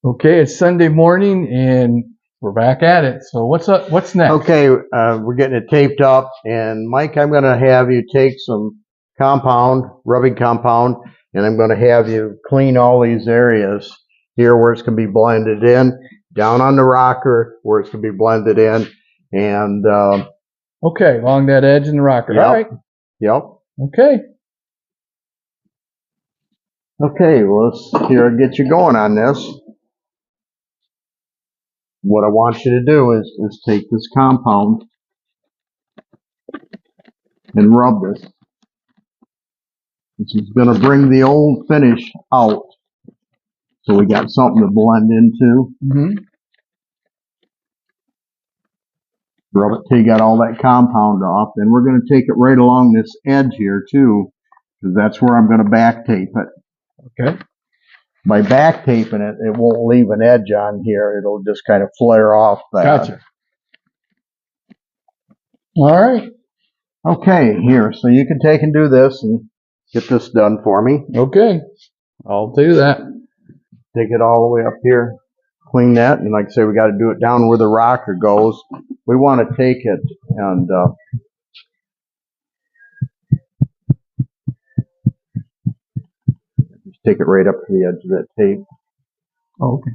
Okay, it's Sunday morning and we're back at it. So what's up? What's next? Okay, we're getting it taped up, and Mike, I'm going to have you take some compound, rubbing compound, and I'm going to have you clean all these areas here where it's going to be blended in, down on the rocker where it's going to be blended in, and Okay, along that edge in the rocker. yep, All right. yep. Okay. Okay, well, let's get you going on this. What I want you to do is take this compound and rub this. This is going to bring the old finish out. So we got something to blend into. Rub it till you got all that compound off. And we're going to take it right along this edge here too, because that's where I'm going to back tape it. Okay. By back taping it, it won't leave an edge on here. It'll just kind of flare off that. Gotcha. All right. Okay, here. So you can take and do this and get this done for me. Okay. I'll do that. Take it all the way up here. Clean that. And like I say, we got to do it down where the rocker goes. We want to take it and just take it right up to the edge of that tape. Oh, okay.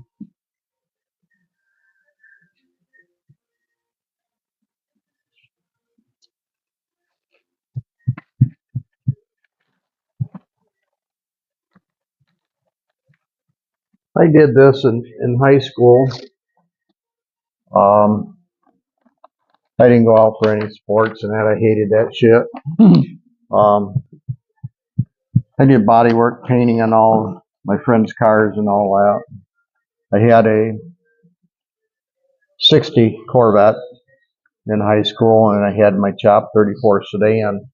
I did this in high school. I didn't go out for any sports and that. I hated that shit. I did body work, painting on all my friends' cars and all that. I had a 60 Corvette in high school, and I had my Chop 34 sedan.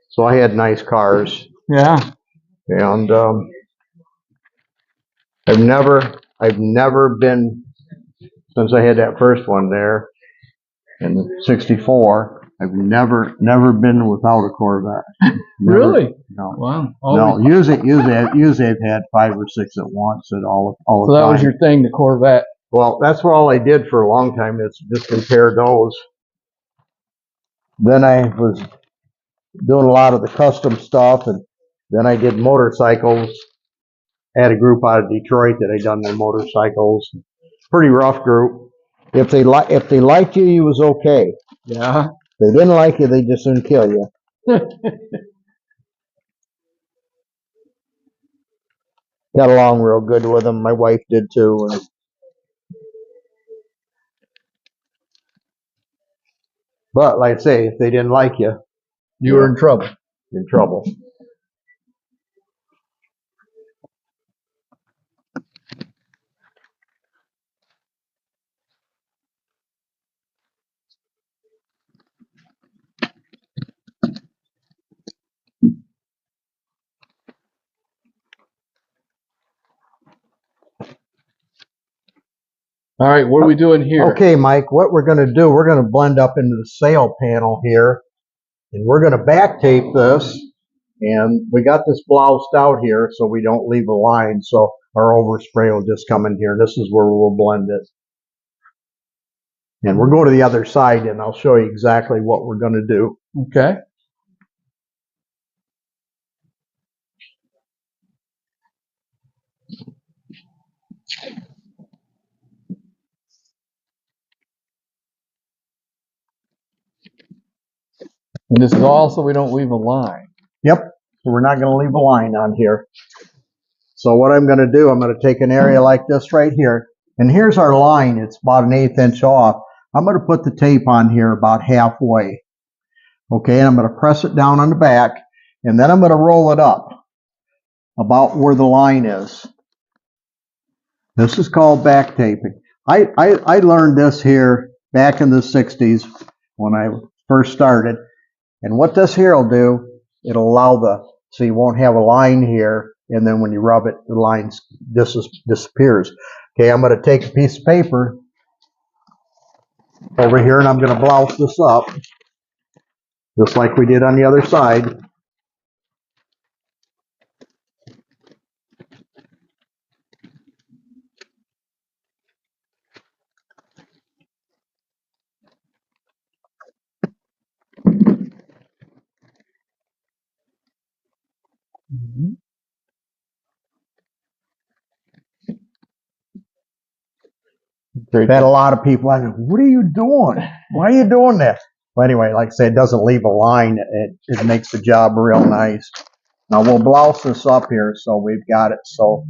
So I had nice cars. Yeah. And I've never been, since I had that first one there in the 64, I've never been without a Corvette. Never, Really? no. Wow. No, usually I've had 5 or 6 at once and all the So that time. was your thing, the Corvette. Well, that's all I did for a long time, is just compare those. Then I was doing a lot of the custom stuff, and then I did motorcycles. I had a group out of Detroit that I done their motorcycles. Pretty rough group. If they liked you, you was okay. Yeah. If they didn't like you, they just didn't kill you. Got along real good with them. My wife did too. But like I say, if they didn't like you, You were in trouble. you're in trouble. All right, what are we doing here? Okay, Mike, what we're going to do, we're going to blend up into the sail panel here, and we're going to back tape this, and we got this bloused out here so we don't leave a line, so our overspray will just come in here. This is where we'll blend it. And we're going to the other side, and I'll show you exactly what we're going to do. Okay. And this is all so we don't leave a line. Yep, so we're not going to leave a line on here. So what I'm going to do, I'm going to take an area like this right here, and here's our line. It's about an 1/8 inch off. I'm going to put the tape on here about halfway. Okay, and I'm going to press it down on the back, and then I'm going to roll it up about where the line is. This is called back taping. I learned this here back in the 60s when I first started. And what this here will do, it'll allow so you won't have a line here, and then when you rub it, the line disappears. Okay, I'm going to take a piece of paper over here, and I'm going to blouse this up, just like we did on the other side. Great. I've had a lot of people asking, what are you doing? Why are you doing that? Well, anyway, like I say, it doesn't leave a line. It makes the job real nice. Now we'll blouse this up here so we've got it so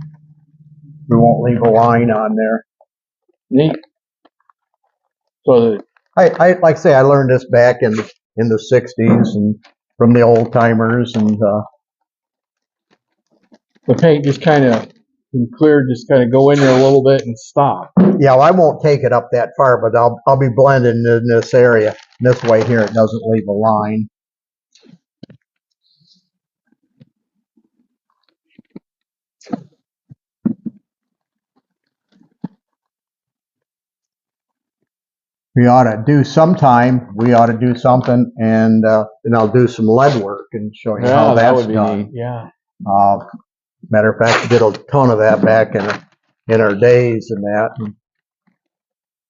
we won't leave a line on there. Neat. So I like I say, I learned this back in the 60s and from the old timers, and the paint just kind of clear, just kind of go in there a little bit and stop. yeah, well, I won't take it up that far, but I'll be blending in this area. This way here, it doesn't leave a line. We ought to do sometime. We ought to do something, and I'll do some lead work and show you how Yeah, that that's would be done. neat. Yeah. Matter of fact, we did a ton of that back in our days and that. And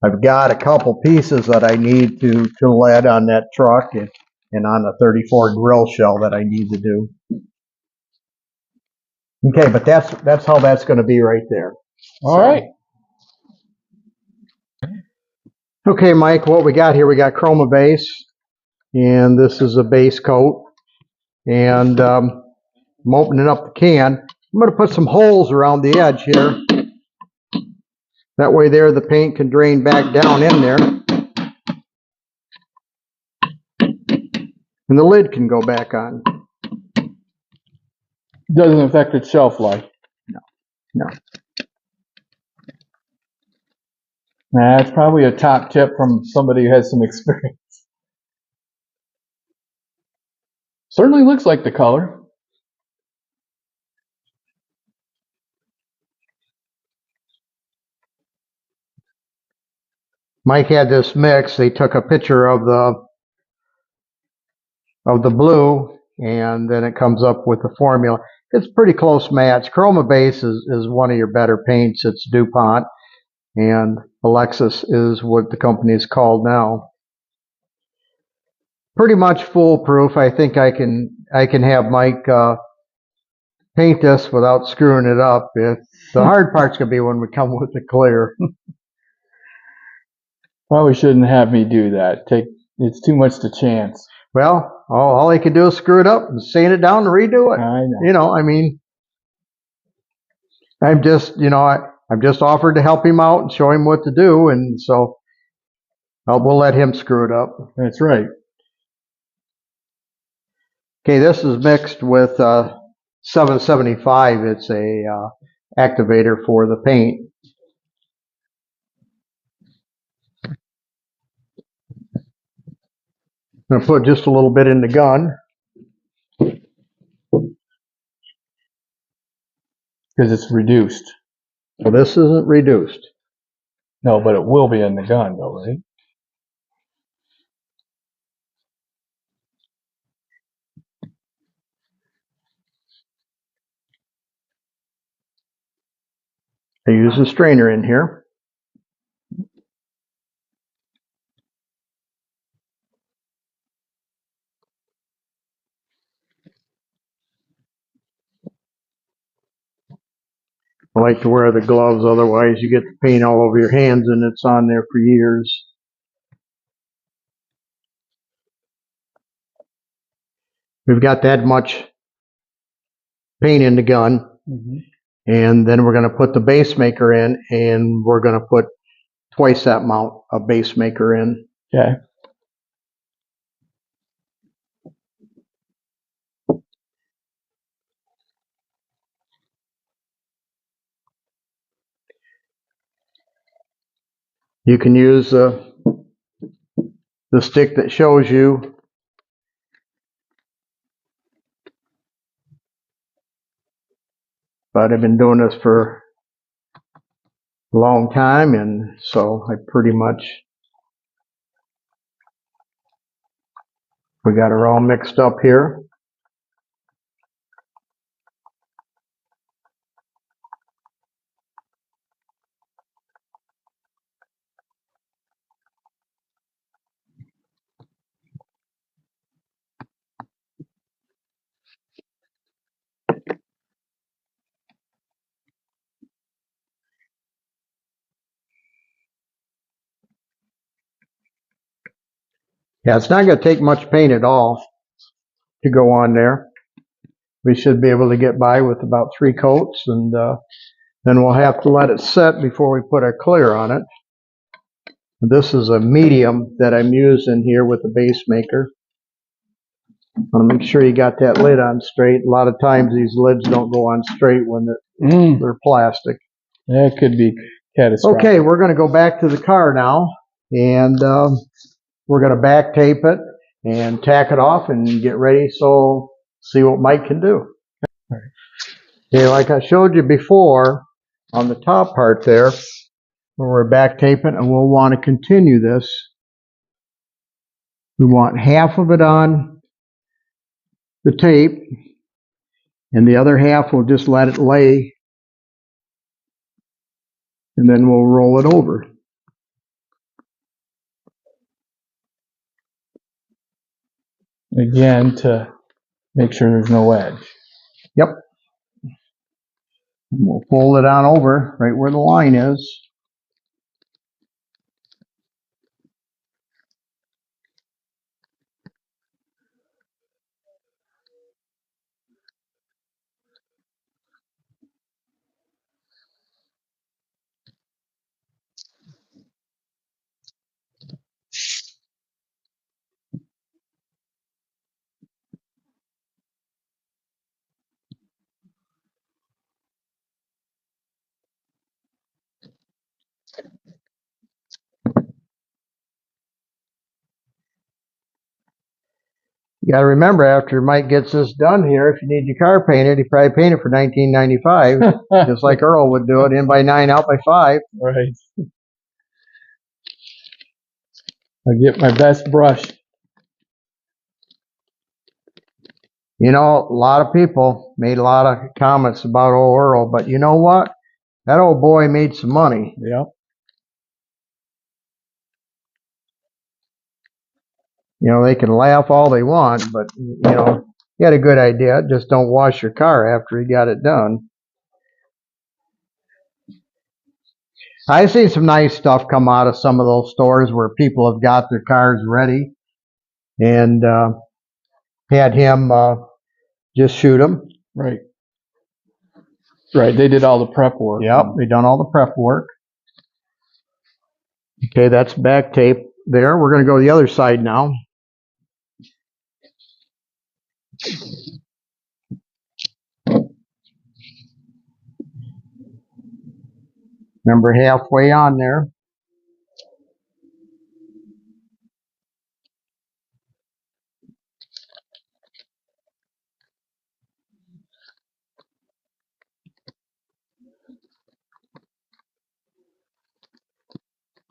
I've got a couple pieces that I need to lead on that truck and on the 34 grill shell that I need to do. Okay, but that's how that's going to be right there. All right. Okay, Mike, what we got here, we got Chroma base, and this is a base coat. And I'm opening up the can. I'm going to put some holes around the edge here. That way there the paint can drain back down in there. And the lid can go back on. Doesn't affect its shelf life. No. That's probably a top tip from somebody who has some experience. Certainly looks like the color. Mike had this mix. They took a picture of the blue, and then it comes up with the formula. It's a pretty close match. Chroma base is one of your better paints. It's DuPont, and Alexis is what the company is called now. Pretty much foolproof. I think I can have Mike paint this without screwing it up. The hard part's gonna be when we come with the clear. Probably shouldn't have me do that. It's too much to chance. Well, all I can do is screw it up and sand it down and redo it. I know. I mean, I'm just offered to help him out and show him what to do, and so we'll let him screw it up. That's right. Okay, this is mixed with 775. It's a activator for the paint. I'm going to put just a little bit in the gun. Because it's reduced. Well, this isn't reduced. No, but it will be in the gun, though, right? I use a strainer in here. I like to wear the gloves, otherwise you get the paint all over your hands and it's on there for years. We've got that much paint in the gun, and then we're going to put the base maker in, and we're going to put twice that amount of base maker in. Okay. You can use the stick that shows you. But I've been doing this for a long time, and so I pretty much, we got her all mixed up here. Yeah, it's not going to take much paint at all to go on there. We should be able to get by with about 3 coats, and then we'll have to let it set before we put our clear on it. This is a medium that I'm using here with the base maker. I want to make sure you got that lid on straight. A lot of times these lids don't go on straight when they're plastic. That could be catastrophic. Okay, we're going to go back to the car now, and we're going to back tape it and tack it off and get ready, so see what Mike can do. Right. Okay, like I showed you before on the top part there, where we're back taping, and we'll want to continue this. We want half of it on the tape, and the other half we'll just let it lay, and then we'll roll it over. Again, to make sure there's no edge. Yep. And we'll fold it on over right where the line is. You got to remember, after Mike gets this done here, if you need your car painted, he probably paint it for $19.95, just like Earl would do it, in by 9, out by 5. Right. I get my best brush. You know, a lot of people made a lot of comments about old Earl, but you know what? That old boy made some money. Yep. You know, they can laugh all they want, but, you know, he had a good idea. Just don't wash your car after he got it done. I've seen some nice stuff come out of some of those stores where people have got their cars ready and had him just shoot them. Right. Right. They did all the prep work. Yep, they done all the prep work. Okay, that's back tape there. We're going to go to the other side now. Remember, halfway on there.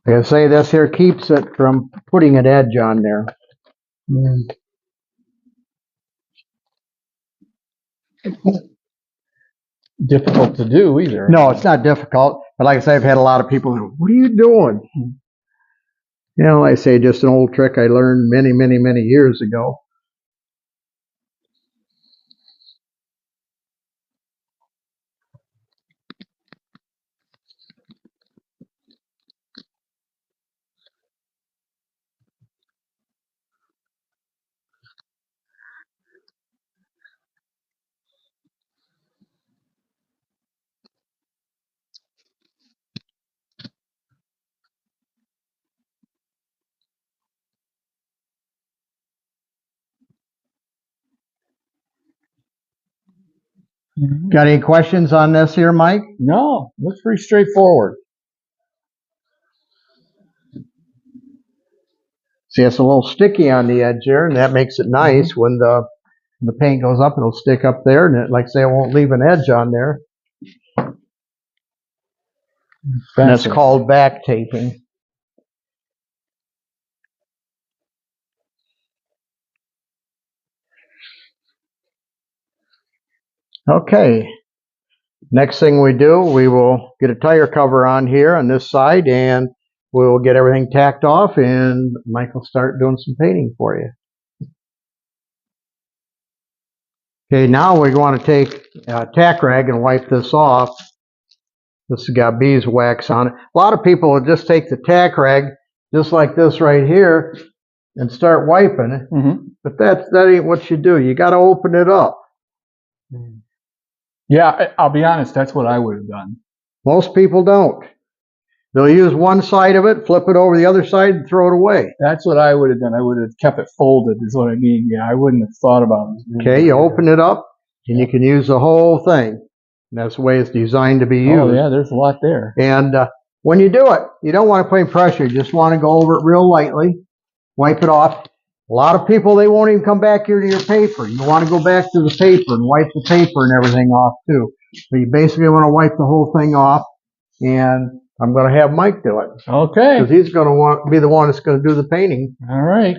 Like I say, this here keeps it from putting an edge on there. Difficult to do either. No, it's not difficult. But like I say, I've had a lot of people go, "What are you doing?" You know, I say, just an old trick I learned many, many, many years ago. Got any questions on this here, Mike? No, looks pretty straightforward. See, it's a little sticky on the edge there, and that makes it nice. When the paint goes up, it'll stick up there, and like I say, it won't leave an edge on there. And that's called back taping. Okay. Next thing we do, we will get a tire cover on here on this side, and we'll get everything tacked off, and Mike will start doing some painting for you. Okay, now we want to take a tack rag and wipe this off. This has got beeswax on it. A lot of people will just take the tack rag, just like this right here, and start wiping. Mm-hmm. But that ain't what you do. You got to open it up. Yeah, I'll be honest. That's what I would have done. Most people don't. They'll use one side of it, flip it over the other side, and throw it away. That's what I would have done. I would have kept it folded, is what I mean. Yeah, I wouldn't have thought about it. Okay, you open it up, and you can use the whole thing. And that's the way it's designed to be used. Oh, yeah, there's a lot there. And when you do it, you don't want to put any pressure. You just want to go over it real lightly, wipe it off. A lot of people, they won't even come back here to your paper. You want to go back to the paper and wipe the paper and everything off, too. So you basically want to wipe the whole thing off, and I'm going to have Mike do it. Okay. Because he's going to be the one that's going to do the painting. All right.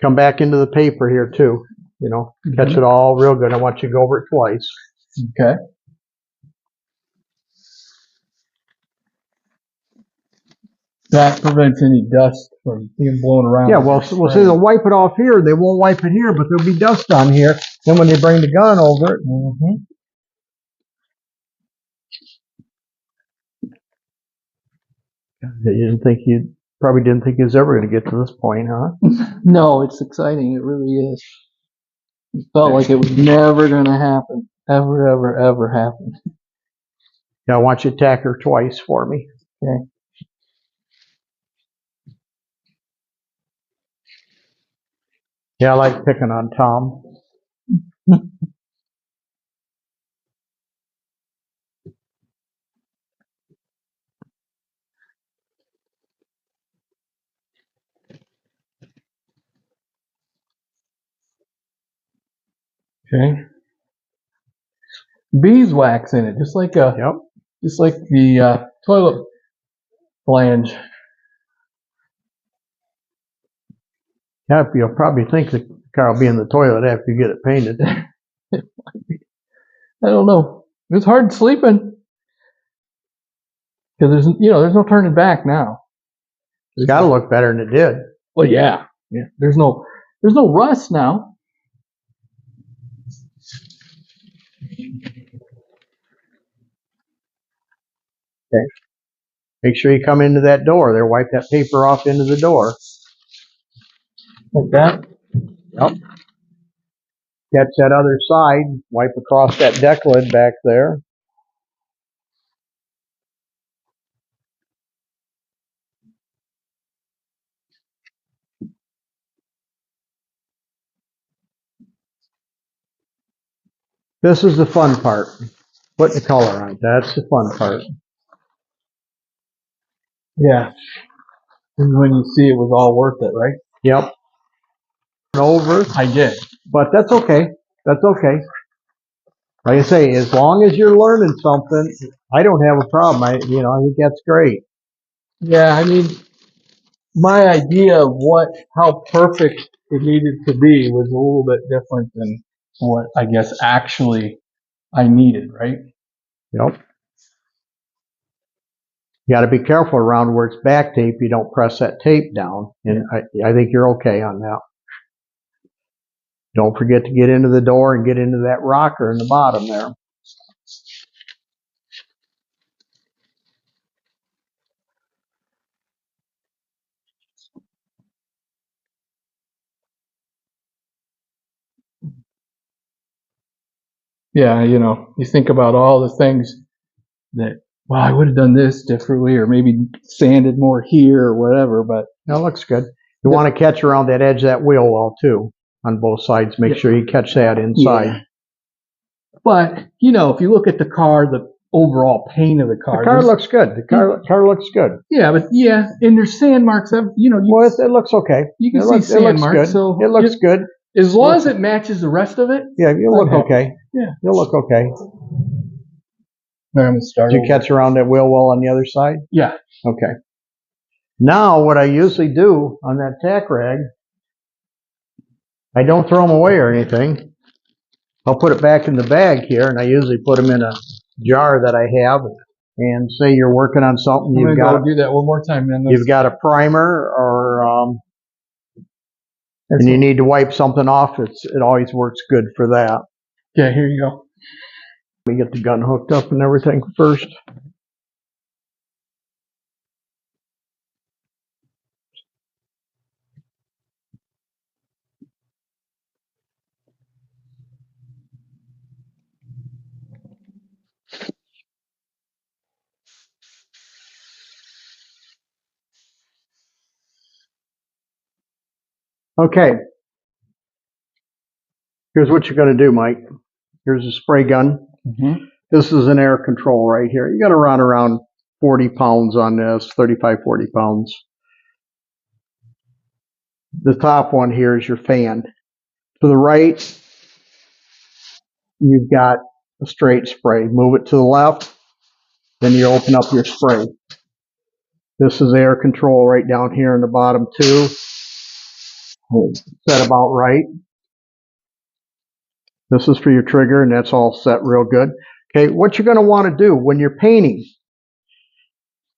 Come back into the paper here, too. You know, catch it all real good. I want you to go over it twice. Okay. That prevents any dust from being blown around. Yeah, well, see, they'll wipe it off here. They won't wipe it here, but there'll be dust on here. Then when they bring the gun over it, you probably didn't think you was ever going to get to this point, huh? No, it's exciting. It really is. It felt like it was never going to happen. Ever, ever, ever happen. Yeah, I want you to tack her twice for me. Okay. Yeah, I like picking on Tom. Okay. Beeswax in it, just like the toilet flange. Yeah, you'll probably think the car will be in the toilet after you get it painted. I don't know. It was hard sleeping because there's no turning back now. It's got to look better than it did. Well, yeah. There's no rust now. Okay. Make sure you come into that door there. Wipe that paper off into the door. Like that? Yep. Catch that other side. Wipe across that deck lid back there. This is the fun part. Putting the color on it. That's the fun part. Yeah. And when you see it was all worth it, right? Yep. Over. I did. But that's okay. That's okay. Like I say, as long as you're learning something, I don't have a problem. I think that's great. Yeah, I mean, my idea of how perfect it needed to be was a little bit different than what I guess actually I needed, right? Yep. You got to be careful around where it's back tape. You don't press that tape down. And I think you're okay on that. Don't forget to get into the door and get into that rocker in the bottom there. Yeah, you think about all the things that, well, I would have done this differently, or maybe sanded more here or whatever, but That looks good. You want to catch around that edge of that wheel well too, on both sides. Make sure you catch that inside. Yeah. But, if you look at the car, the overall paint of the car. The car looks good. The car looks good. Yeah, but and there's sand marks. Well, it looks okay. You can see sand marks. Good. So it looks good. As long as it matches the rest of it. Yeah, you'll look okay. Yeah. You'll look okay. I'm going to start. Did you catch around that wheel well on the other side? Yeah. Okay. Now, what I usually do on that tack rag, I don't throw them away or anything. I'll put it back in the bag here, and I usually put them in a jar that I have. And say you're working on something, I'm going to do that one more time. You've got a primer, or and you need to wipe something off. It always works good for that. Okay, here you go. Let me get the gun hooked up and everything first. Okay. Here's what you're going to do, Mike. Here's a spray gun. Mm-hmm. This is an air control right here. You got to run around 40 pounds on this, 35, 40 pounds. The top one here is your fan. To the right, you've got a straight spray. Move it to the left, then you open up your spray. This is air control right down here in the bottom too. Set about right. This is for your trigger, and that's all set real good. Okay, what you're going to want to do when you're painting,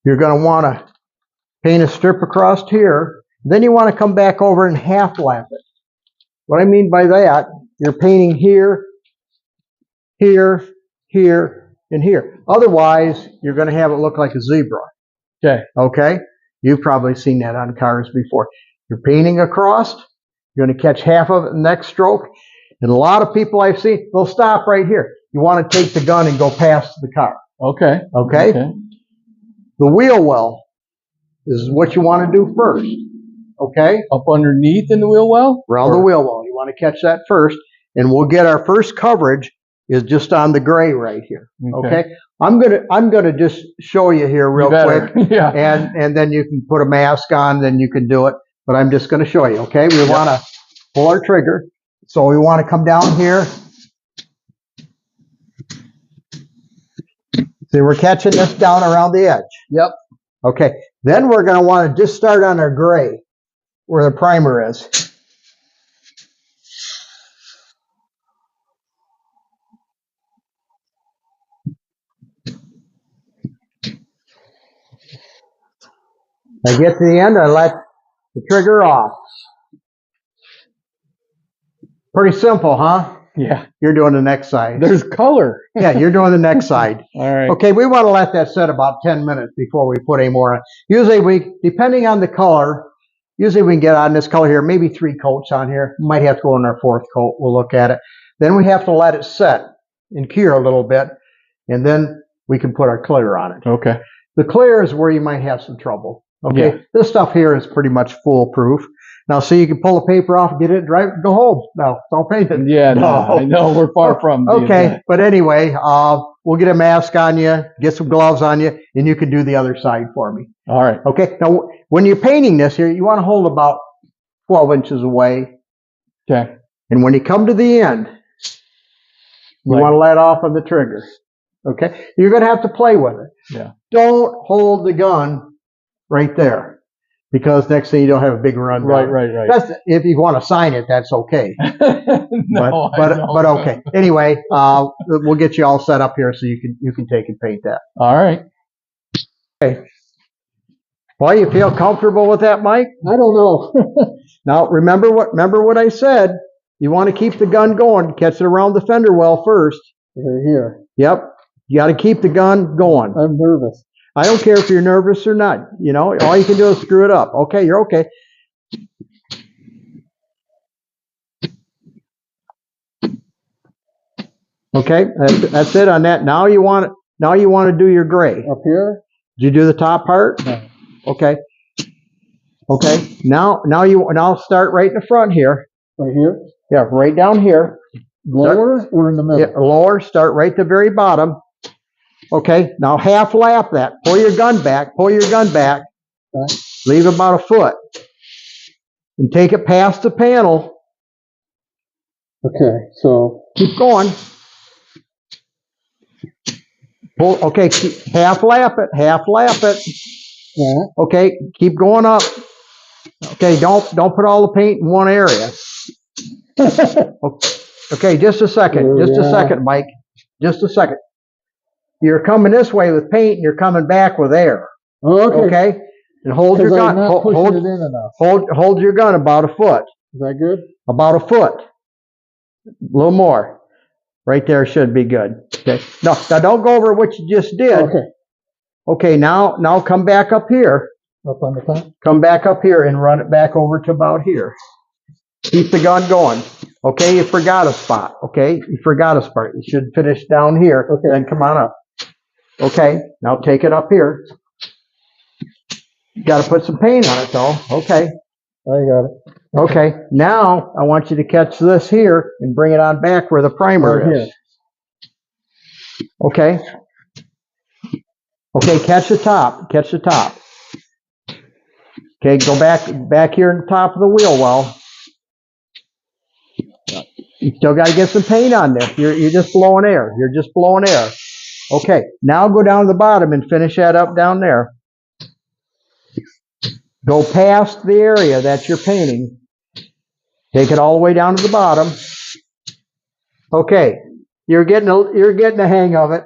you're going to want to paint a strip across here. Then you want to come back over and half lap it. What I mean by that, you're painting here, here, here, and here. Otherwise, you're going to have it look like a zebra. Okay. Okay? You've probably seen that on cars before. You're painting across, you're going to catch half of it in the next stroke. And a lot of people I've seen, they'll stop right here. You want to take the gun and go past the car. Okay. Okay? Okay. The wheel well is what you want to do first. Okay? Up underneath in the wheel well? Around the wheel well. You want to catch that first. And we'll get our first coverage is just on the gray right here. Okay? I'm gonna just show you here real quick. Yeah. And then you can put a mask on, then you can do it. But I'm just gonna show you, okay? We want to pull our trigger. So we want to come down here. See, we're catching this down around the edge. Yep. Okay. Then we're going to want to just start on our gray, where the primer is. I get to the end, I let the trigger off. Pretty simple, huh? Yeah. You're doing the next side. There's color. Yeah, you're doing the next side. All right. Okay, we want to let that set about 10 minutes before we put any more on. Usually depending on the color, usually we can get on this color here, maybe 3 coats on here. Might have to go on our 4th coat. We'll look at it. Then we have to let it set and cure a little bit, and then we can put our clear on it. Okay. The clear is where you might have some trouble. Okay, Yeah. This stuff here is pretty much foolproof. Now, see, you can pull the paper off, get it, drive, go home. No, don't paint it. Yeah, no, I know we're far from being Okay, that. but anyway, we'll get a mask on you, get some gloves on you, and you can do the other side for me. All right. Okay, now when you're painting this here, you want to hold about 12 inches away. Okay. And when you come to the end, you Right. want to let off on the trigger. Okay, you're going to have to play with it. Yeah. Don't hold the gun right there, because next thing you don't have a big run. Right. That's, if you want to sign it, that's okay. No, but okay. Anyway, we'll get you all set up here so you can take and paint that. All right. Okay. Well, you feel comfortable with that, Mike? I don't know. Now remember what I said. You want to keep the gun going. Catch it around the fender well first. Here. Yep. You got to keep the gun going. I'm nervous. I don't care if you're nervous or not. You know, all you can do is screw it up. Okay, you're okay. Okay, that's it on that. Now you want to do your gray. Up here? Did you do the top part? No. Okay. Okay. Now start right in the front here. Right here? Yeah, right down here. Lower or in the middle? Yeah, lower. Start right at the very bottom. Okay. Now half lap that. Pull your gun back. Pull your gun back. Okay. Leave about a foot, and take it past the panel. Okay, so Keep going. Pull. Okay. Half lap it. Half lap it. yeah. Okay. Keep going up. Okay. Don't put all the paint in one area. Okay, just a second. Just a second, Mike. Just a second. You're coming this way with paint, and you're coming back with air. Okay? And hold your gun. I'm not pushing it in enough. Hold your gun about a foot. Is that good? About a foot. A little more. Right there should be good. Okay. Now don't go over what you just did. Okay. Okay, now come back up here. Up on the top? Come back up here and run it back over to about here. Keep the gun going. Okay, you forgot a spot. Okay, you forgot a spot. You should finish down here. Okay, then come on up. Okay, now take it up here. You got to put some paint on it though. Okay. I got it. Okay, now I want you to catch this here and bring it on back where the primer Right is. Okay. Okay, catch the top. Catch the top. Okay, go back here at the top of the wheel well. You still got to get some paint on there. You're just blowing air. You're just blowing air. Okay, now go down to the bottom and finish that up down there. Go past the area that you're painting. Take it all the way down to the bottom. Okay, you're getting the hang of it.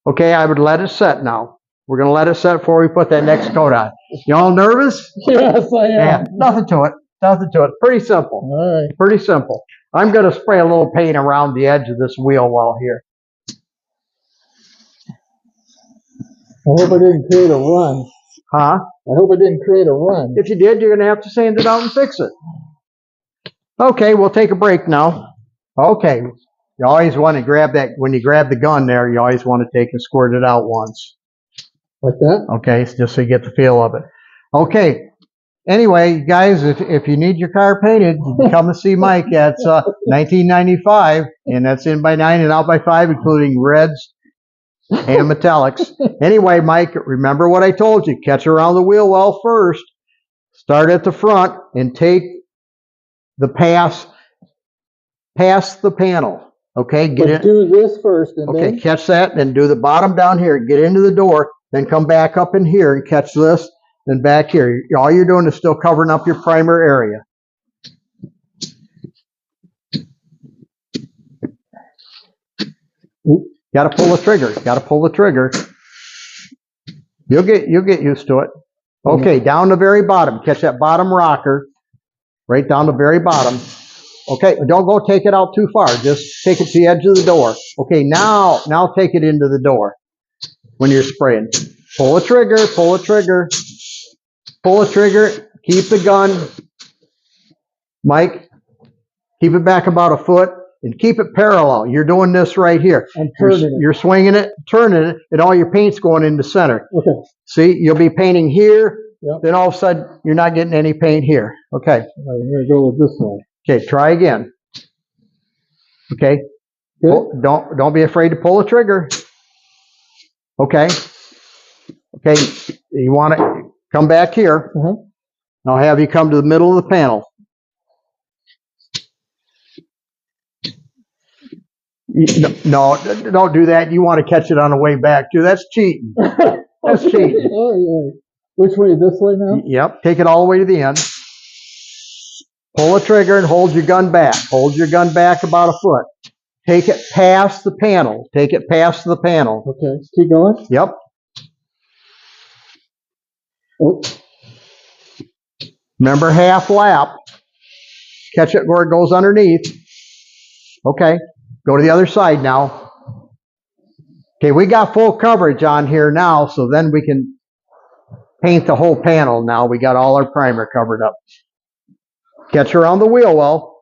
Okay, I would let it set now. We're going to let it set before we put that next coat on. You all nervous? Yes, I am. Yeah, nothing to it. Nothing to it. Pretty simple. All right. Pretty simple. I'm going to spray a little paint around the edge of this wheel well here. I hope I didn't create a run. Huh? I hope I didn't create a run. If you did, you're going to have to sand it out and fix it. Okay, we'll take a break now. Okay. You always want to grab that, when you grab the gun there, you always want to take and squirt it out once. Like that? Okay, just so you get the feel of it. Okay. Anyway, guys, if you need your car painted, you can come and see Mike at 1995, and that's in by 9 and out by 5, including reds and metallics. Anyway, Mike, remember what I told you. Catch around the wheel well first. Start at the front and take the past the panel. Okay, get it. Do this first, and Okay, then catch that, then do the bottom down here. Get into the door, then come back up in here and catch this. Then back here. All you're doing is still covering up your primer area. Got to pull the trigger. Got to pull the trigger. You'll get used to it. Okay, down the very bottom. Catch that bottom rocker. Right down the very bottom. Okay, don't go take it out too far. Just take it to the edge of the door. Okay, now take it into the door when you're spraying. Pull the trigger, pull the trigger, pull the trigger, keep the gun. Mike, keep it back about a foot and keep it parallel. You're doing this right here. I'm turning it. You're swinging it, turning it, and all your paint's going in the center. Okay. See, you'll be painting here, Yep. then all of a sudden you're not getting any paint here. Okay. I'm going to go with this one. Okay, try again. Okay. Good. Don't be afraid to pull the trigger. Okay. Okay, you want to come back here. Uh-huh. I'll have you come to the middle of the panel. No, don't do that. You want to catch it on the way back too. That's cheating. That's cheating. Oh, yeah. Which way? This way now? Yep. Take it all the way to the end. Pull the trigger and hold your gun back. Hold your gun back about a foot. Take it past the panel. Take it past the panel. Okay. Keep going. Yep. Oh. Remember half lap. Catch it where it goes underneath. Okay. Go to the other side now. Okay, we got full coverage on here now, so then we can paint the whole panel now. We got all our primer covered up. Catch around the wheel well.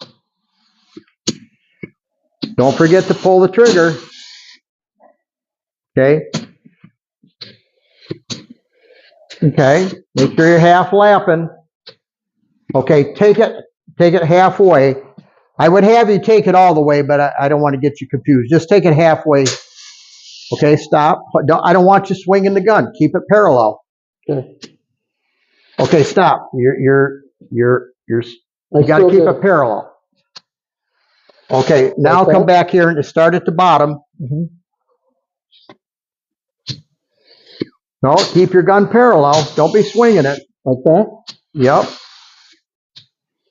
Don't forget to pull the trigger. Okay. Okay. Make sure you're half lapping. Okay, take it halfway. I would have you take it all the way, but I don't want to get you confused. Just take it halfway. Okay, stop. I don't want you swinging the gun. Keep it parallel. Okay. Okay, stop. You got to keep it parallel. Okay, now Okay. come back here and start at the bottom. Mm-hmm. No, keep your gun parallel. Don't be swinging it. Like that? Yep.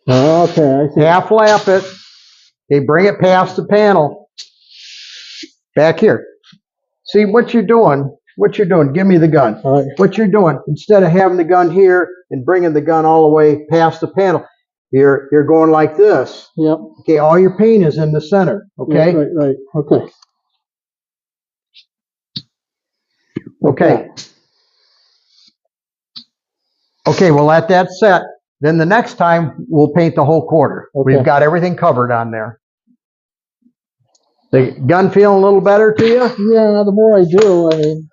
Okay, I see. Half lap it. Okay, bring it past the panel. Back here. See what you're doing. What you're doing. Give me the gun. All right. What you're doing. Instead of having the gun here and bringing the gun all the way past the panel, you're going like this. Yep. Okay, all your paint is in the center. Okay. Right. Okay. Okay. Okay, we'll let that set. Then the next time, we'll paint the whole quarter. Okay. We've got everything covered on there. The gun feeling a little better to you? Yeah, the more I do, I mean,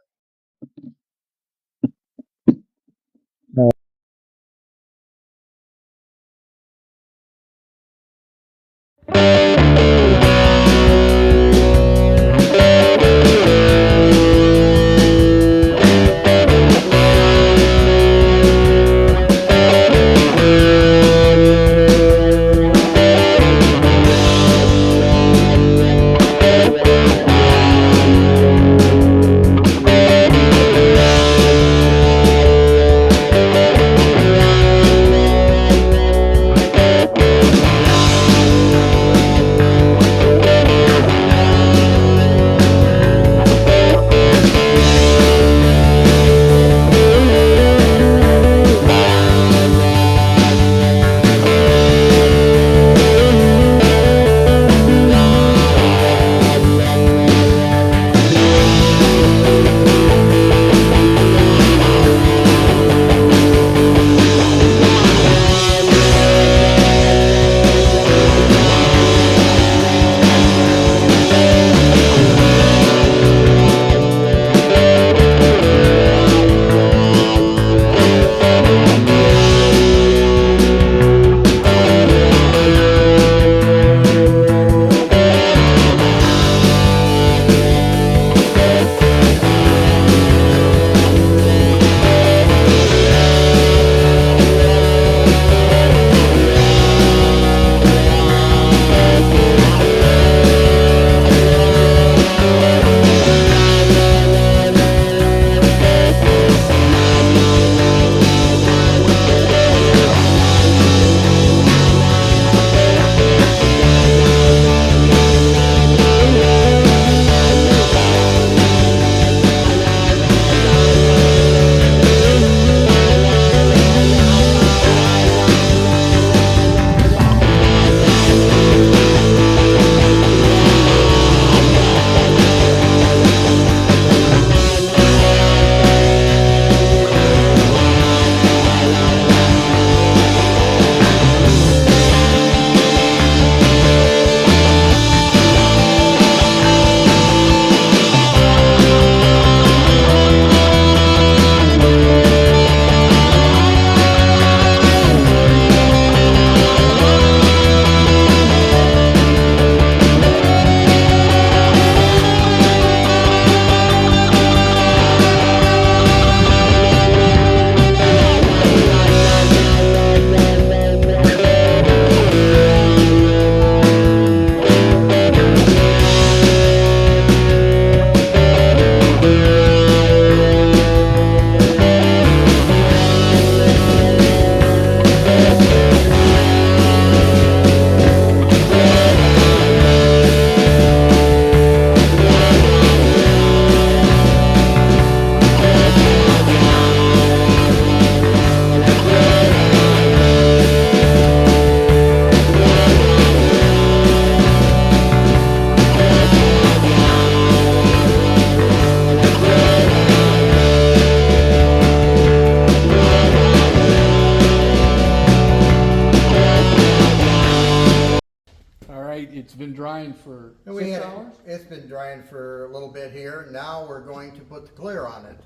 had hours? it's been drying for a little bit here. Now we're going to put the clear on it,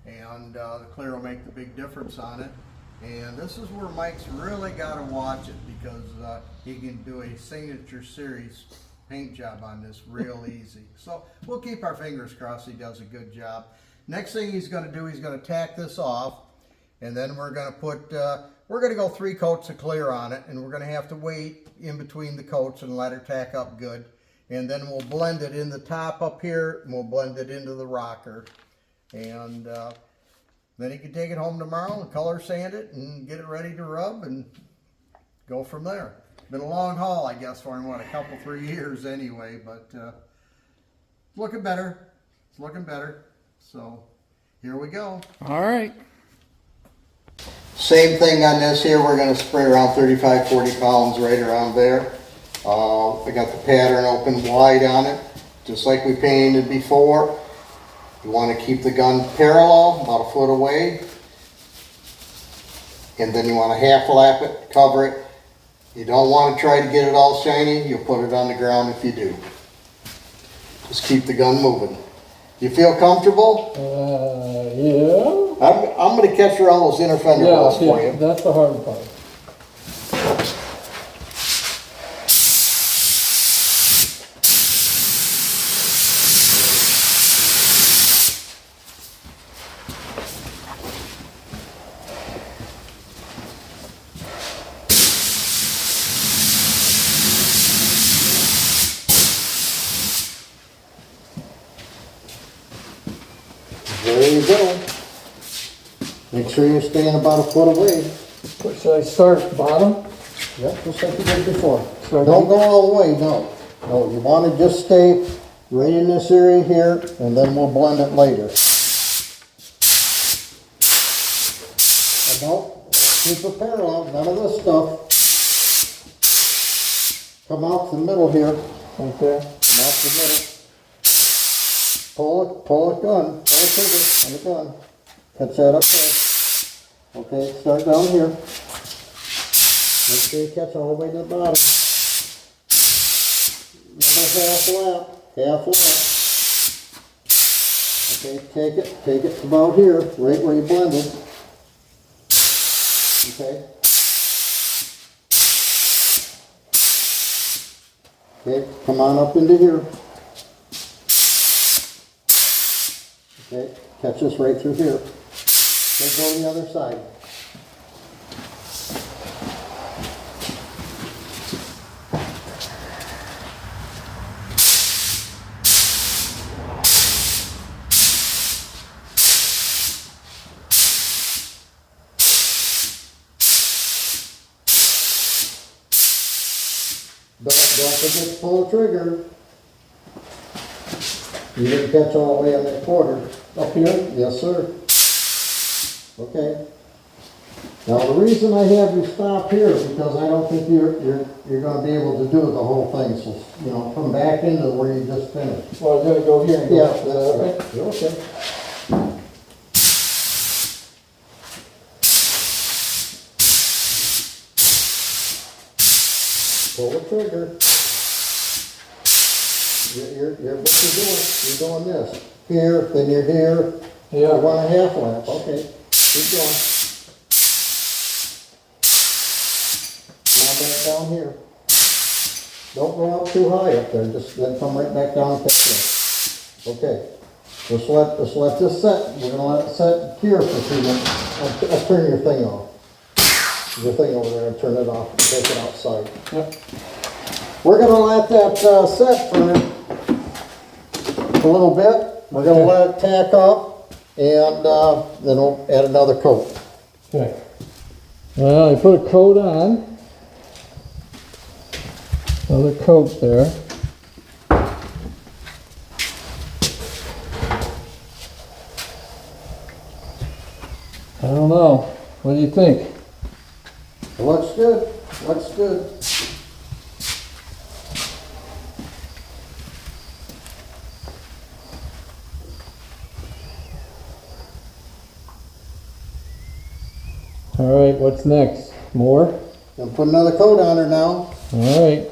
and the clear will make the big difference on it. And this is where Mike's really got to watch it, because he can do a signature series paint job on this real easy. So we'll keep our fingers crossed he does a good job. Next thing he's going to do, he's going to tack this off, and then we're going to put we're going to go 3 coats of clear on it, and we're going to have to wait in between the coats and let her tack up good. And then we'll blend it in the top up here, and we'll blend it into the rocker. And then he can take it home tomorrow and color sand it and get it ready to rub and go from there. Been a long haul, I guess, for him, what, a couple, 3 years anyway, but it's looking better. It's looking better. So here we go. All right. Same thing on this here. We're going to spray around 35, 40 pounds right around there. I got the pattern open wide on it, just like we painted before. You want to keep the gun parallel, about a foot away. And then you want to half lap it, cover it. You don't want to try to get it all shiny. You'll put it on the ground if you do. Just keep the gun moving. You feel comfortable? Yeah. I'm going to catch her all those inner fender wells for you. That's the hard part. There you go. Make sure you're staying about a foot away. Should I start bottom? Yep, just like you did before. So Don't go all the way, no. No, you want to just stay right in this area here, and then we'll blend it later. And no, keep it parallel, none of this stuff. Come out the middle here. Okay. Come out the middle. Pull it gun, pull the trigger on the gun. Catch that up there. Okay, start down here. Make sure you catch all the way to the bottom. Remember half lap, half lap. Okay, take it about here, right where you blended. Okay. Okay, come on up into here. Okay, catch this right through here. Then go to the other side. Don't forget to pull the trigger. You didn't catch all the way on that quarter. Up here? Yes, sir. Okay. Now the reason I have you stop here is because I don't think you're going to be able to do the whole thing. So come back into where you just finished. Well, I'm gonna go here and go. Yeah, up to that, that's right. You're okay. Pull the trigger. You're what you're doing. You're doing this. Here, then you're here. Yeah. You want a half lap. Okay. Keep going. Now back down here. Don't go up too high up there. Just then come right back down and catch it. Okay. Just let this set. We're gonna let it set here for 2 minutes. I'll turn your thing off. Your thing over there, and turn it off and take it outside. Yep. We're gonna let that set for a little bit. We're gonna let it tack up, and then we'll add another coat. Okay. Well, I put a coat on. Another coat there. I don't know. What do you think? It looks good. Looks good. All right, what's next? More? Gonna put another coat on her now. All right.